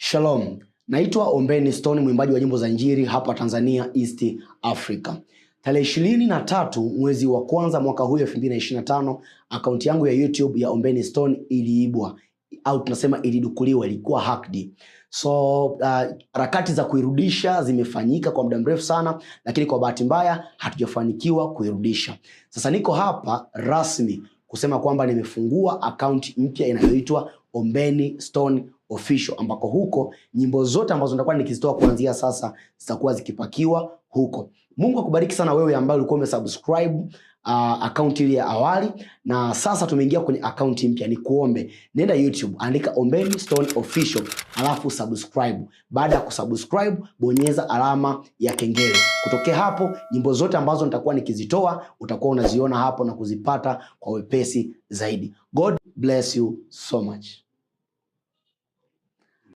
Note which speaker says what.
Speaker 1: Shalom, naitwa Ombeni Stone, mwimbaji wa nyimbo za injili hapa Tanzania, East Africa. Tarehe 23 mwezi wa kwanza mwaka huu 2025, akaunti yangu ya YouTube ya Ombeni Stone iliibwa au tunasema ilidukuliwa, ilikuwa hacked. So harakati za kuirudisha zimefanyika kwa muda mrefu sana, lakini kwa bahati mbaya hatujafanikiwa kuirudisha. Sasa niko hapa rasmi kusema kwamba nimefungua akaunti mpya inayoitwa Ombeni Stone Official, ambako huko nyimbo zote ambazo nitakuwa nikizitoa kuanzia sasa zitakuwa zikipakiwa huko. Mungu akubariki sana wewe ambaye ulikuwa umesubscribe account ile ya awali, na sasa tumeingia kwenye account mpya. Ni kuombe nenda YouTube, andika Ombeni Stone Official, alafu subscribe. Baada ya kusubscribe, bonyeza alama ya kengele. Kutokea hapo, nyimbo zote ambazo nitakuwa nikizitoa utakuwa unaziona hapo na kuzipata kwa wepesi zaidi. God bless you so much.